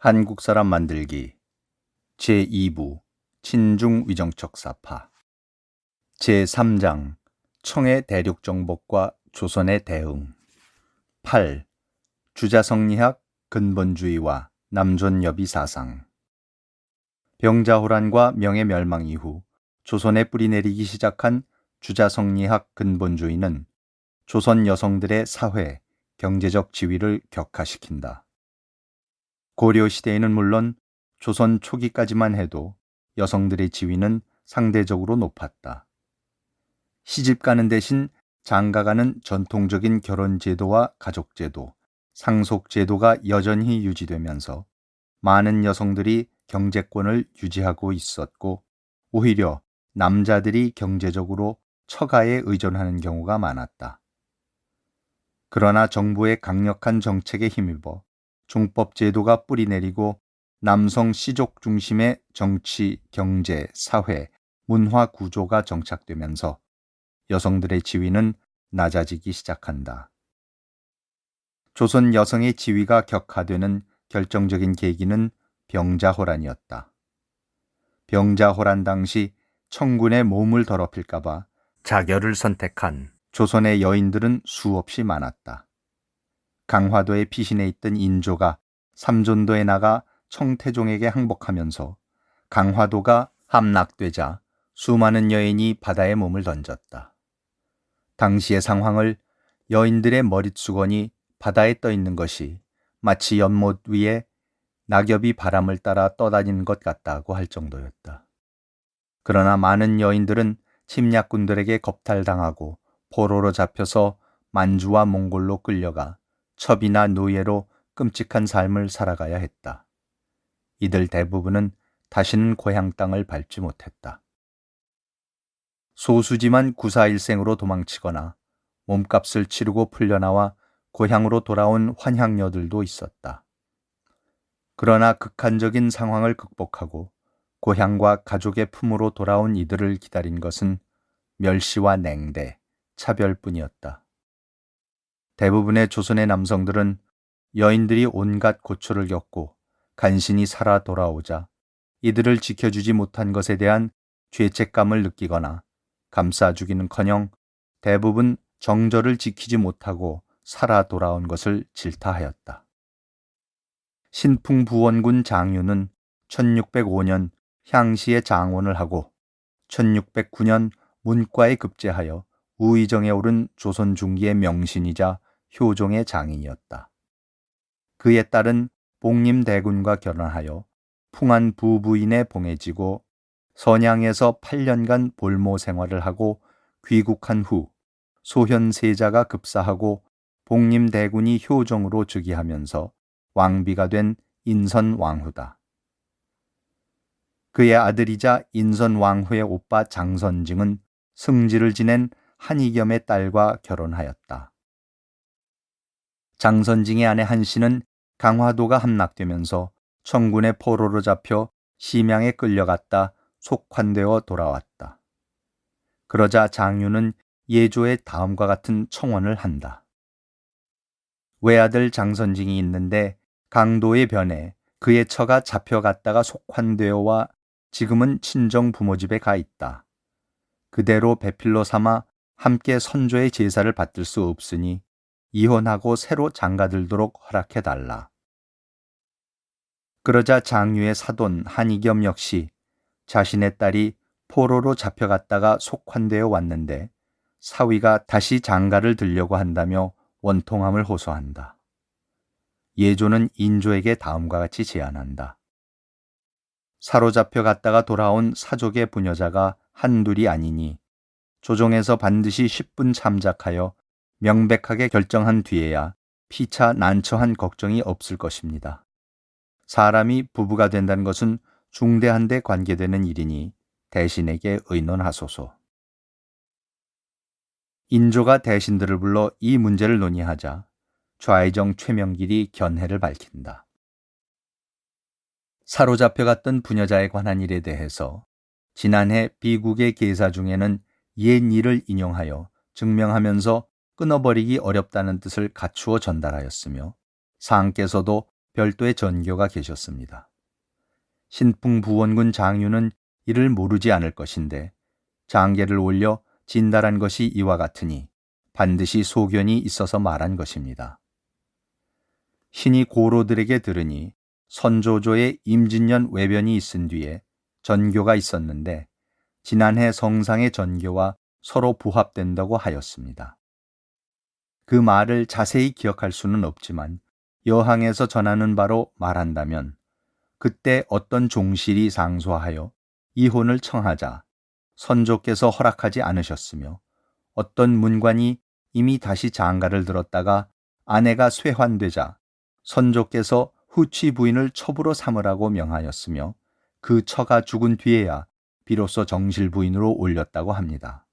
한국 사람 만들기 제2부 친중위정척사파 제3장 청해 대륙정복과 조선의 대응 8. 주자성리학 근본주의와 남존여비 사상 병자호란과 명예멸망 이후 조선에 뿌리내리기 시작한 주자성리학 근본주의는 조선 여성들의 사회, 경제적 지위를 격하시킨다. 고려시대에는 물론 조선 초기까지만 해도 여성들의 지위는 상대적으로 높았다. 시집가는 대신 장가가는 전통적인 결혼제도와 가족제도, 상속제도가 여전히 유지되면서 많은 여성들이 경제권을 유지하고 있었고 오히려 남자들이 경제적으로 처가에 의존하는 경우가 많았다. 그러나 정부의 강력한 정책에 힘입어 중법제도가 뿌리내리고 남성 시족 중심의 정치, 경제, 사회, 문화 구조가 정착되면서 여성들의 지위는 낮아지기 시작한다. 조선 여성의 지위가 격하되는 결정적인 계기는 병자호란이었다. 병자호란 당시 청군의 몸을 더럽힐까봐 자결을 선택한 조선의 여인들은 수없이 많았다. 강화도의 피신해 있던 인조가 삼존도에 나가 청태종에게 항복하면서 강화도가 함락되자 수많은 여인이 바다에 몸을 던졌다. 당시의 상황을 여인들의 머릿수건이 바다에 떠 있는 것이 마치 연못 위에 낙엽이 바람을 따라 떠다니는 것 같다고 할 정도였다. 그러나 많은 여인들은 침략군들에게 겁탈당하고 포로로 잡혀서 만주와 몽골로 끌려가 첩이나 노예로 끔찍한 삶을 살아가야 했다. 이들 대부분은 다시는 고향 땅을 밟지 못했다. 소수지만 구사일생으로 도망치거나 몸값을 치르고 풀려나와 고향으로 돌아온 환향녀들도 있었다. 그러나 극한적인 상황을 극복하고 고향과 가족의 품으로 돌아온 이들을 기다린 것은 멸시와 냉대, 차별뿐이었다. 대부분의 조선의 남성들은 여인들이 온갖 고초를 겪고 간신히 살아 돌아오자 이들을 지켜주지 못한 것에 대한 죄책감을 느끼거나 감싸주기는커녕 대부분 정절을 지키지 못하고 살아 돌아온 것을 질타하였다. 신풍부원군 장유는 1605년 향시에 장원을 하고 1609년 문과에 급제하여 우의정에 오른 조선 중기의 명신이자 효종의 장인이었다. 그의 딸은 복림대군과 결혼하여 풍한 부부인에 봉해지고 선양에서 8년간 볼모 생활을 하고 귀국한 후 소현세자가 급사하고 복림대군이 효종으로 즉위하면서 왕비가 된 인선왕후다. 그의 아들이자 인선왕후의 오빠 장선징은 승지를 지낸 한이겸의 딸과 결혼하였다. 장선징의 아내 한씨는 강화도가 함락되면서 청군의 포로로 잡혀 심양에 끌려갔다 속환되어 돌아왔다. 그러자 장유는 예조의 다음과 같은 청원을 한다. 외아들 장선징이 있는데 강도에 변해 그의 처가 잡혀갔다가 속환되어와 지금은 친정 부모 집에 가 있다. 그대로 배필로 삼아 함께 선조의 제사를 받들 수 없으니 이혼하고 새로 장가들도록 허락해달라. 그러자 장유의 사돈 한이겸 역시 자신의 딸이 포로로 잡혀갔다가 속환되어 왔는데 사위가 다시 장가를 들려고 한다며 원통함을 호소한다. 예조는 인조에게 다음과 같이 제안한다. 사로잡혀 갔다가 돌아온 사족의 부녀자가 한둘이 아니니 조정에서 반드시 10분 참작하여 명백하게 결정한 뒤에야 피차 난처한 걱정이 없을 것입니다. 사람이 부부가 된다는 것은 중대한 데 관계되는 일이니 대신에게 의논하소서. 인조가 대신들을 불러 이 문제를 논의하자 좌의정 최명길이 견해를 밝힌다. 사로잡혀갔던 부녀자에 관한 일에 대해서 지난해 비국의 계사 중에는 옛 일을 인용하여 증명하면서 끊어버리기 어렵다는 뜻을 갖추어 전달하였으며 상께서도 별도의 전교가 계셨습니다. 신풍부원군 장유는 이를 모르지 않을 것인데 장계를 올려 진달한 것이 이와 같으니 반드시 소견이 있어서 말한 것입니다. 신이 고로들에게 들으니 선조조의 임진년 외변이 있은 뒤에 전교가 있었는데 지난해 성상의 전교와 서로 부합된다고 하였습니다. 그 말을 자세히 기억할 수는 없지만 여항에서 전하는 바로 말한다면 그때 어떤 종실이 상소하여 이혼을 청하자 선조께서 허락하지 않으셨으며 어떤 문관이 이미 다시 장가를 들었다가 아내가 쇠환되자 선조께서 후치 부인을 첩으로 삼으라고 명하였으며 그 처가 죽은 뒤에야 비로소 정실 부인으로 올렸다고 합니다.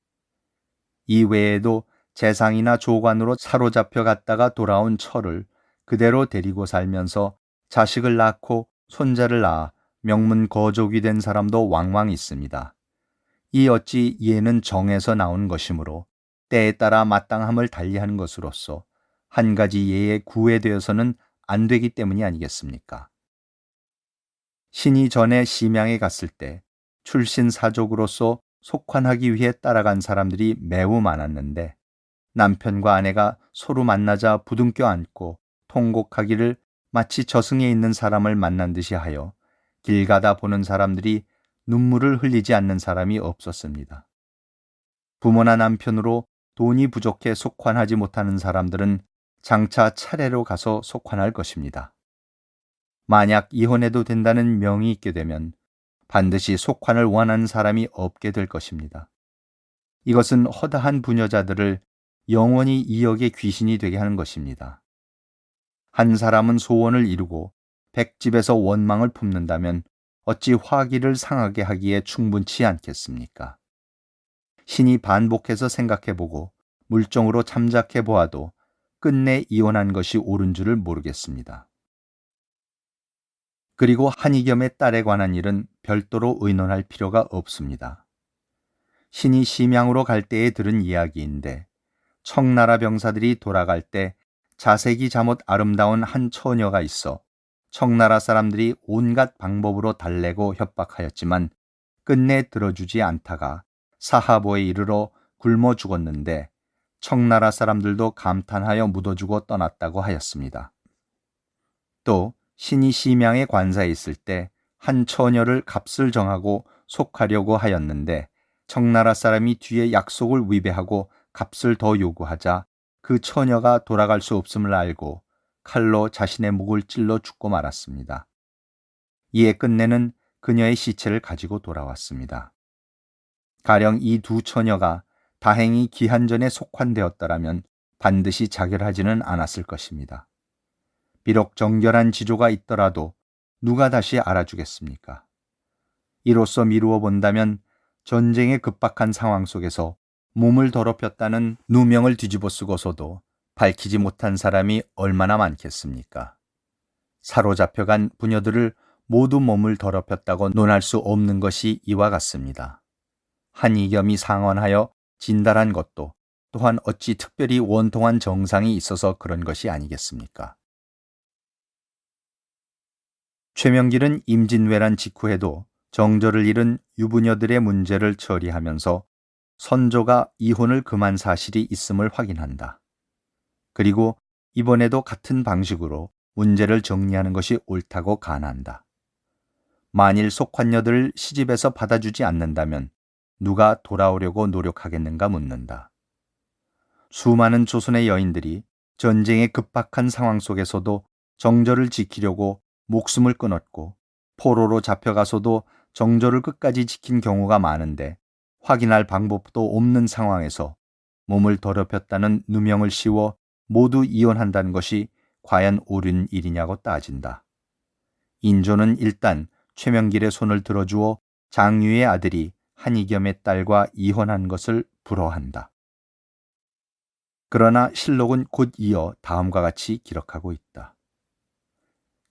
이 외에도 재상이나 조관으로 사로잡혀 갔다가 돌아온 처를 그대로 데리고 살면서 자식을 낳고 손자를 낳아 명문 거족이 된 사람도 왕왕 있습니다. 이 어찌 예는 정에서 나온 것이므로 때에 따라 마땅함을 달리하는 것으로서 한 가지 예에 구애되어서는 안 되기 때문이 아니겠습니까? 신이 전에 심양에 갔을 때 출신 사족으로서 속환하기 위해 따라간 사람들이 매우 많았는데 남편과 아내가 서로 만나자 부둥켜 안고 통곡하기를 마치 저승에 있는 사람을 만난 듯이 하여 길 가다 보는 사람들이 눈물을 흘리지 않는 사람이 없었습니다. 부모나 남편으로 돈이 부족해 속환하지 못하는 사람들은 장차 차례로 가서 속환할 것입니다. 만약 이혼해도 된다는 명이 있게 되면 반드시 속환을 원하는 사람이 없게 될 것입니다. 이것은 허다한 부녀자들을 영원히 이역의 귀신이 되게 하는 것입니다. 한 사람은 소원을 이루고 백집에서 원망을 품는다면 어찌 화기를 상하게 하기에 충분치 않겠습니까? 신이 반복해서 생각해보고 물정으로 참작해 보아도 끝내 이혼한 것이 옳은 줄을 모르겠습니다. 그리고 한이겸의 딸에 관한 일은 별도로 의논할 필요가 없습니다. 신이 심양으로 갈 때에 들은 이야기인데 청나라 병사들이 돌아갈 때 자색이 잠옷 아름다운 한 처녀가 있어 청나라 사람들이 온갖 방법으로 달래고 협박하였지만 끝내 들어주지 않다가 사하보에 이르러 굶어 죽었는데 청나라 사람들도 감탄하여 묻어주고 떠났다고 하였습니다. 또 신이 심양에 관사에 있을 때 한 처녀를 값을 정하고 속하려고 하였는데 청나라 사람이 뒤에 약속을 위배하고 값을 더 요구하자 그 처녀가 돌아갈 수 없음을 알고 칼로 자신의 목을 찔러 죽고 말았습니다. 이에 끝내는 그녀의 시체를 가지고 돌아왔습니다. 가령 이 두 처녀가 다행히 기한 전에 속환되었더라면 반드시 자결하지는 않았을 것입니다. 비록 정결한 지조가 있더라도 누가 다시 알아주겠습니까? 이로써 미루어 본다면 전쟁의 급박한 상황 속에서 몸을 더럽혔다는 누명을 뒤집어 쓰고서도 밝히지 못한 사람이 얼마나 많겠습니까? 사로잡혀간 부녀들을 모두 몸을 더럽혔다고 논할 수 없는 것이 이와 같습니다. 한이겸이 상언하여 진달한 것도 또한 어찌 특별히 원통한 정상이 있어서 그런 것이 아니겠습니까? 최명길은 임진왜란 직후에도 정절을 잃은 유부녀들의 문제를 처리하면서 선조가 이혼을 금한 사실이 있음을 확인한다. 그리고 이번에도 같은 방식으로 문제를 정리하는 것이 옳다고 간한다. 만일 속환녀들을 시집에서 받아주지 않는다면 누가 돌아오려고 노력하겠는가 묻는다. 수많은 조선의 여인들이 전쟁의 급박한 상황 속에서도 정절을 지키려고 목숨을 끊었고 포로로 잡혀가서도 정절을 끝까지 지킨 경우가 많은데 확인할 방법도 없는 상황에서 몸을 더럽혔다는 누명을 씌워 모두 이혼한다는 것이 과연 옳은 일이냐고 따진다. 인조는 일단 최명길의 손을 들어주어 장유의 아들이 한이겸의 딸과 이혼한 것을 불허한다. 그러나 실록은 곧 이어 다음과 같이 기록하고 있다.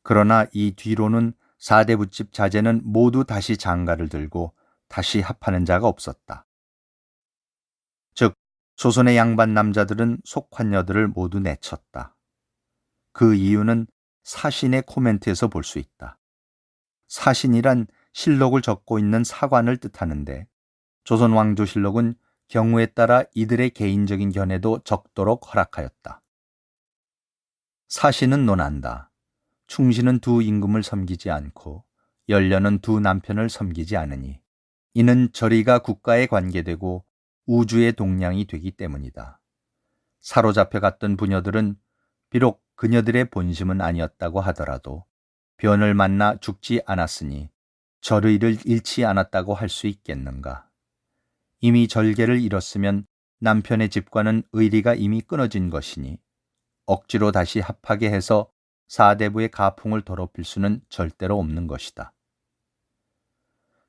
그러나 이 뒤로는 사대부집 자제는 모두 다시 장가를 들고 다시 합하는 자가 없었다. 즉 조선의 양반 남자들은 속환녀들을 모두 내쳤다. 그 이유는 사신의 코멘트에서 볼 수 있다. 사신이란 실록을 적고 있는 사관을 뜻하는데 조선 왕조실록은 경우에 따라 이들의 개인적인 견해도 적도록 허락하였다. 사신은 논한다. 충신은 두 임금을 섬기지 않고 연려는 두 남편을 섬기지 않으니 이는 저리가 국가에 관계되고 우주의 동량이 되기 때문이다. 사로잡혀 갔던 부녀들은 비록 그녀들의 본심은 아니었다고 하더라도 변을 만나 죽지 않았으니 절의를 잃지 않았다고 할 수 있겠는가. 이미 절개를 잃었으면 남편의 집과는 의리가 이미 끊어진 것이니 억지로 다시 합하게 해서 사대부의 가풍을 더럽힐 수는 절대로 없는 것이다.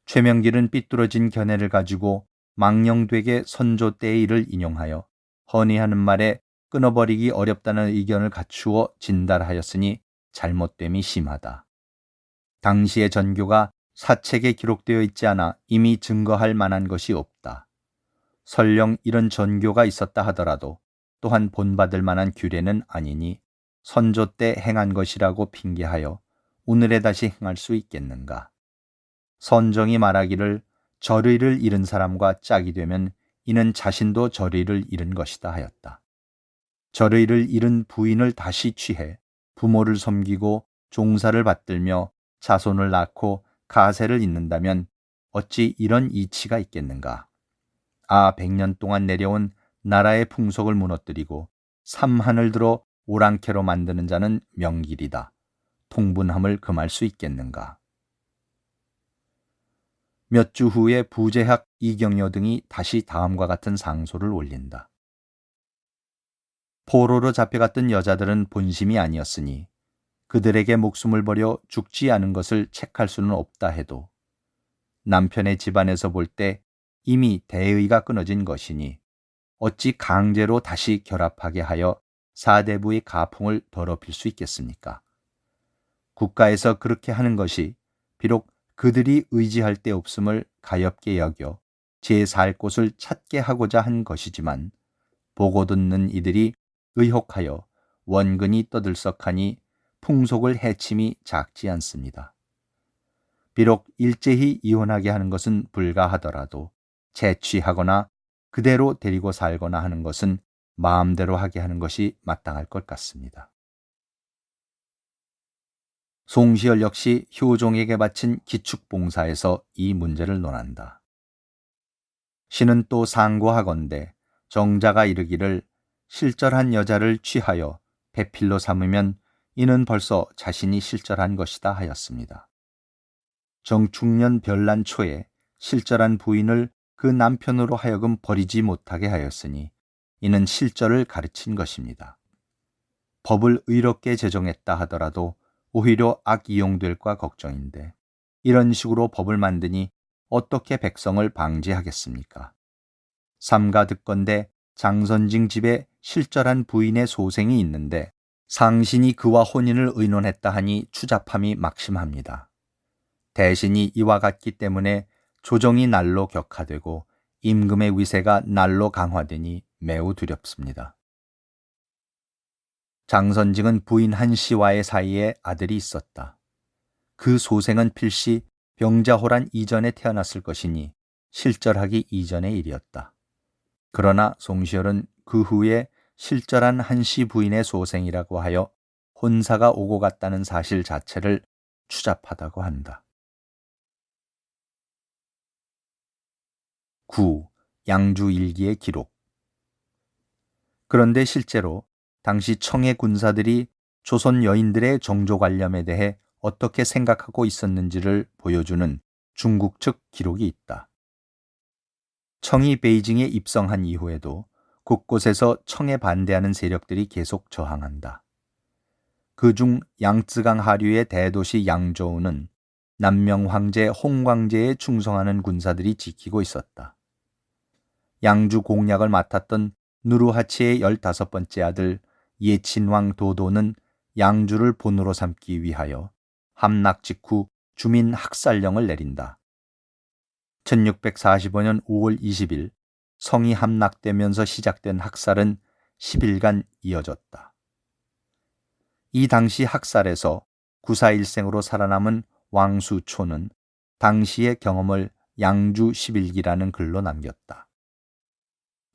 최명길은 삐뚤어진 견해를 가지고 망령되게 선조 때의 일을 인용하여 허니하는 말에 끊어버리기 어렵다는 의견을 갖추어 진달하였으니 잘못됨이 심하다. 당시의 전교가 사책에 기록되어 있지 않아 이미 증거할 만한 것이 없다. 설령 이런 전교가 있었다 하더라도 또한 본받을 만한 규례는 아니니 선조 때 행한 것이라고 핑계하여 오늘에 다시 행할 수 있겠는가. 선정이 말하기를 절의를 잃은 사람과 짝이 되면 이는 자신도 절의를 잃은 것이다 하였다. 절의를 잃은 부인을 다시 취해 부모를 섬기고 종사를 받들며 자손을 낳고 가세를 잇는다면 어찌 이런 이치가 있겠는가. 100년 동안 내려온 나라의 풍속을 무너뜨리고 삼한을 들어 오랑캐로 만드는 자는 명길이다. 통분함을 금할 수 있겠는가. 몇 주 후에 부제학 이경여 등이 다시 다음과 같은 상소를 올린다. 포로로 잡혀갔던 여자들은 본심이 아니었으니 그들에게 목숨을 버려 죽지 않은 것을 책할 수는 없다 해도 남편의 집안에서 볼 때 이미 대의가 끊어진 것이니 어찌 강제로 다시 결합하게 하여 사대부의 가풍을 더럽힐 수 있겠습니까? 국가에서 그렇게 하는 것이 비록 그들이 의지할 데 없음을 가엾게 여겨 제 살 곳을 찾게 하고자 한 것이지만 보고 듣는 이들이 의혹하여 원근이 떠들썩하니 풍속을 해침이 작지 않습니다. 비록 일제히 이혼하게 하는 것은 불가하더라도 재취하거나 그대로 데리고 살거나 하는 것은 마음대로 하게 하는 것이 마땅할 것 같습니다. 송시열 역시 효종에게 바친 기축봉사에서 이 문제를 논한다. 신은 또 상고하건대 정자가 이르기를 실절한 여자를 취하여 배필로 삼으면 이는 벌써 자신이 실절한 것이다 하였습니다. 정축년 별난 초에 실절한 부인을 그 남편으로 하여금 버리지 못하게 하였으니 이는 실절을 가르친 것입니다. 법을 의롭게 제정했다 하더라도 오히려 악이용될까 걱정인데 이런 식으로 법을 만드니 어떻게 백성을 방지하겠습니까? 삼가 듣건대 장선징 집에 실절한 부인의 소생이 있는데 상신이 그와 혼인을 의논했다 하니 추잡함이 막심합니다. 대신이 이와 같기 때문에 조정이 날로 격화되고 임금의 위세가 날로 강화되니 매우 두렵습니다. 장선징은 부인 한씨와의 사이에 아들이 있었다. 그 소생은 필시 병자호란 이전에 태어났을 것이니 실절하기 이전의 일이었다. 그러나 송시열은 그 후에 실절한 한씨 부인의 소생이라고 하여 혼사가 오고 갔다는 사실 자체를 추잡하다고 한다. 9. 양주일기의 기록. 그런데 실제로 당시 청해 군사들이 조선 여인들의 정조관념에 대해 어떻게 생각하고 있었는지를 보여주는 중국 측 기록이 있다. 청이 베이징에 입성한 이후에도 곳곳에서 청에 반대하는 세력들이 계속 저항한다. 그중 양쯔강 하류의 대도시 양저우는 남명 황제 홍광제에 충성하는 군사들이 지키고 있었다. 양주 공략을 맡았던 누르하치의 15번째 아들 예친왕 도도는 양주를 본으로 삼기 위하여 함락 직후 주민 학살령을 내린다. 1645년 5월 20일 성이 함락되면서 시작된 학살은 10일간 이어졌다. 이 당시 학살에서 구사일생으로 살아남은 왕수초는 당시의 경험을 양주 11기라는 글로 남겼다.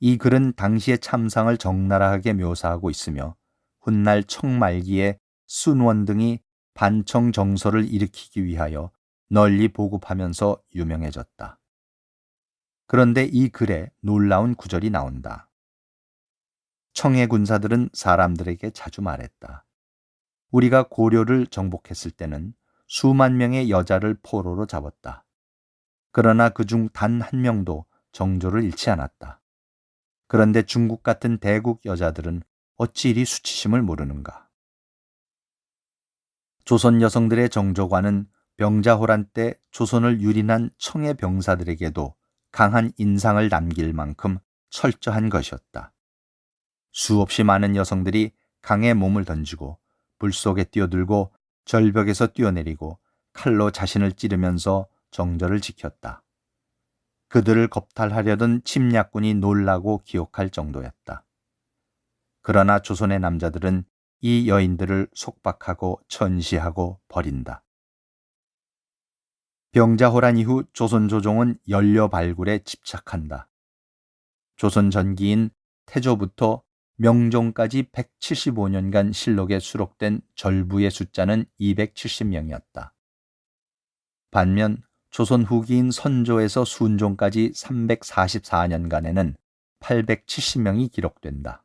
이 글은 당시의 참상을 적나라하게 묘사하고 있으며 훗날 청말기에 순원 등이 반청 정서를 일으키기 위하여 널리 보급하면서 유명해졌다. 그런데 이 글에 놀라운 구절이 나온다. 청의 군사들은 사람들에게 자주 말했다. 우리가 고려를 정복했을 때는 수만 명의 여자를 포로로 잡았다. 그러나 그중 단 한 명도 정조를 잃지 않았다. 그런데 중국 같은 대국 여자들은 어찌 이리 수치심을 모르는가. 조선 여성들의 정조관은 병자호란 때 조선을 유린한 청의 병사들에게도 강한 인상을 남길 만큼 철저한 것이었다. 수없이 많은 여성들이 강에 몸을 던지고 불 속에 뛰어들고 절벽에서 뛰어내리고 칼로 자신을 찌르면서 정절을 지켰다. 그들을 겁탈하려던 침략군이 놀라고 기옥할 정도였다. 그러나 조선의 남자들은 이 여인들을 속박하고 천시하고 버린다. 병자호란 이후 조선 조정은 연료 발굴에 집착한다. 조선 전기인 태조부터 명종까지 175년간 실록에 수록된 절부의 숫자는 270명이었다. 반면 조선 후기인 선조에서 순종까지 344년간에는 870명이 기록된다.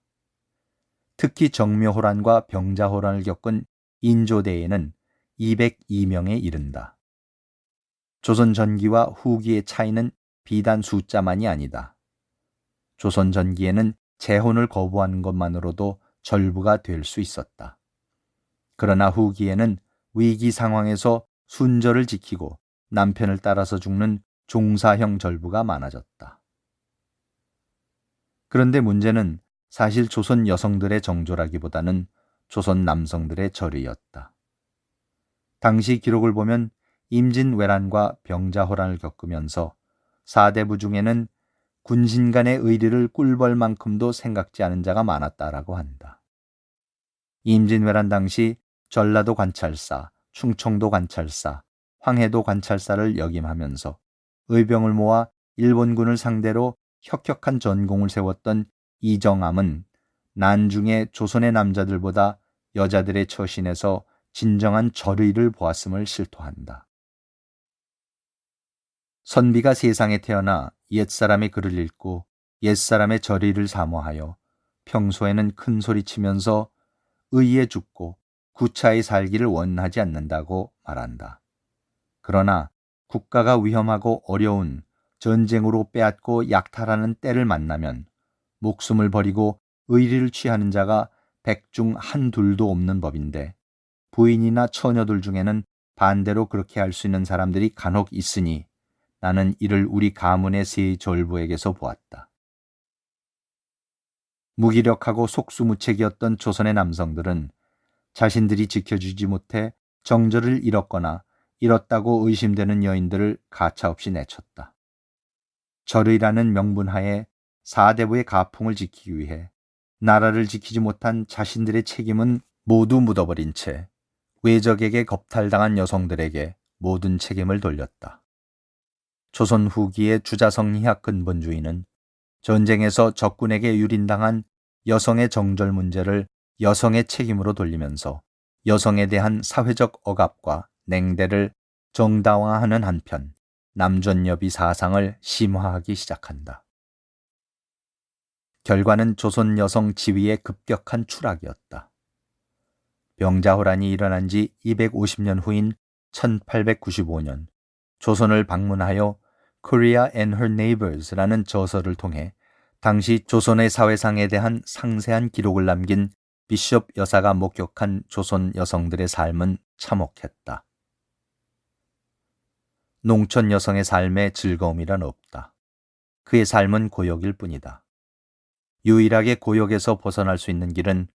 특히 정묘호란과 병자호란을 겪은 인조대에는 202명에 이른다. 조선 전기와 후기의 차이는 비단 숫자만이 아니다. 조선 전기에는 재혼을 거부하는 것만으로도 절부가 될 수 있었다. 그러나 후기에는 위기 상황에서 순절을 지키고 남편을 따라서 죽는 종사형 절부가 많아졌다. 그런데 문제는 사실 조선 여성들의 정조라기보다는 조선 남성들의 절이었다. 당시 기록을 보면 임진왜란과 병자호란을 겪으면서 사대부 중에는 군신 간의 의리를 꿀벌만큼도 생각지 않은 자가 많았다라고 한다. 임진왜란 당시 전라도 관찰사, 충청도 관찰사, 황해도 관찰사를 역임하면서 의병을 모아 일본군을 상대로 혁혁한 전공을 세웠던 이정암은 난중에 조선의 남자들보다 여자들의 처신에서 진정한 절의를 보았음을 실토한다. 선비가 세상에 태어나 옛사람의 글을 읽고 옛사람의 절의를 사모하여 평소에는 큰 소리치면서 의에 죽고 구차히 살기를 원하지 않는다고 말한다. 그러나 국가가 위험하고 어려운 전쟁으로 빼앗고 약탈하는 때를 만나면 목숨을 버리고 의리를 취하는 자가 백중 한둘도 없는 법인데 부인이나 처녀들 중에는 반대로 그렇게 할 수 있는 사람들이 간혹 있으니 나는 이를 우리 가문의 세 절부에게서 보았다. 무기력하고 속수무책이었던 조선의 남성들은 자신들이 지켜주지 못해 정절을 잃었거나 잃었다고 의심되는 여인들을 가차없이 내쳤다. 절의라는 명분하에 사대부의 가풍을 지키기 위해 나라를 지키지 못한 자신들의 책임은 모두 묻어버린 채 외적에게 겁탈당한 여성들에게 모든 책임을 돌렸다. 조선 후기의 주자성리학 근본주의는 전쟁에서 적군에게 유린당한 여성의 정절 문제를 여성의 책임으로 돌리면서 여성에 대한 사회적 억압과 냉대를 정당화하는 한편 남존여비 사상을 심화하기 시작한다. 결과는 조선 여성 지위의 급격한 추락이었다. 병자호란이 일어난 지 250년 후인 1895년 조선을 방문하여 Korea and Her Neighbors라는 저서를 통해 당시 조선의 사회상에 대한 상세한 기록을 남긴 비숍 여사가 목격한 조선 여성들의 삶은 참혹했다. 농촌 여성의 삶에 즐거움이란 없다. 그의 삶은 고역일 뿐이다. 유일하게 고역에서 벗어날 수 있는 길은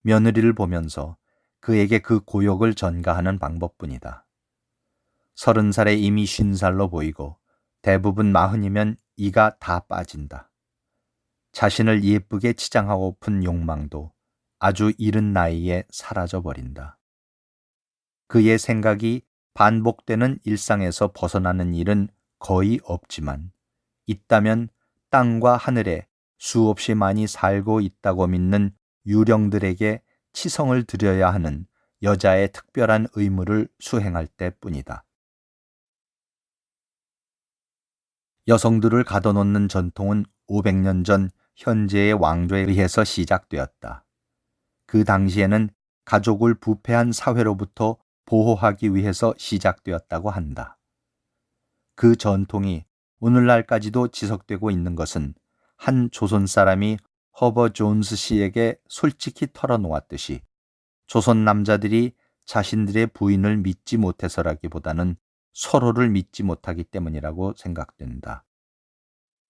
며느리를 보면서 그에게 그 고역을 전가하는 방법뿐이다. 30살에 이미 50살로 보이고 대부분 40이면 이가 다 빠진다. 자신을 예쁘게 치장하고픈 욕망도 아주 이른 나이에 사라져 버린다. 그의 생각이 반복되는 일상에서 벗어나는 일은 거의 없지만 있다면 땅과 하늘에 수없이 많이 살고 있다고 믿는 유령들에게 치성을 드려야 하는 여자의 특별한 의무를 수행할 때뿐이다. 여성들을 가둬놓는 전통은 500년 전 현재의 왕조에 의해서 시작되었다. 그 당시에는 가족을 부패한 사회로부터 보호하기 위해서 시작되었다고 한다. 그 전통이 오늘날까지도 지속되고 있는 것은 한 조선 사람이 허버 존스 씨에게 솔직히 털어놓았듯이 조선 남자들이 자신들의 부인을 믿지 못해서라기보다는 서로를 믿지 못하기 때문이라고 생각된다.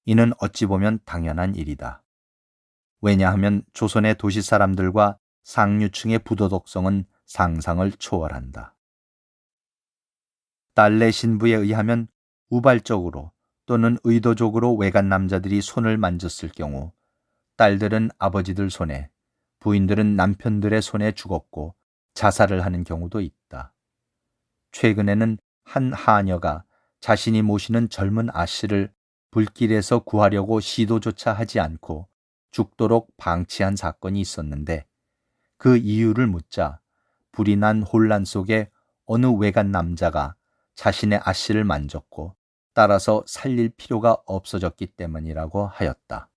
이는 어찌 보면 당연한 일이다. 왜냐하면 조선의 도시 사람들과 상류층의 부도덕성은 상상을 초월한다. 딸내 신부에 의하면 우발적으로 또는 의도적으로 외간 남자들이 손을 만졌을 경우 딸들은 아버지들 손에, 부인들은 남편들의 손에 죽었고 자살을 하는 경우도 있다. 최근에는 한 하녀가 자신이 모시는 젊은 아씨를 불길에서 구하려고 시도조차 하지 않고 죽도록 방치한 사건이 있었는데 그 이유를 묻자 불이 난 혼란 속에 어느 외간 남자가 자신의 아씨를 만졌고 따라서 살릴 필요가 없어졌기 때문이라고 하였다.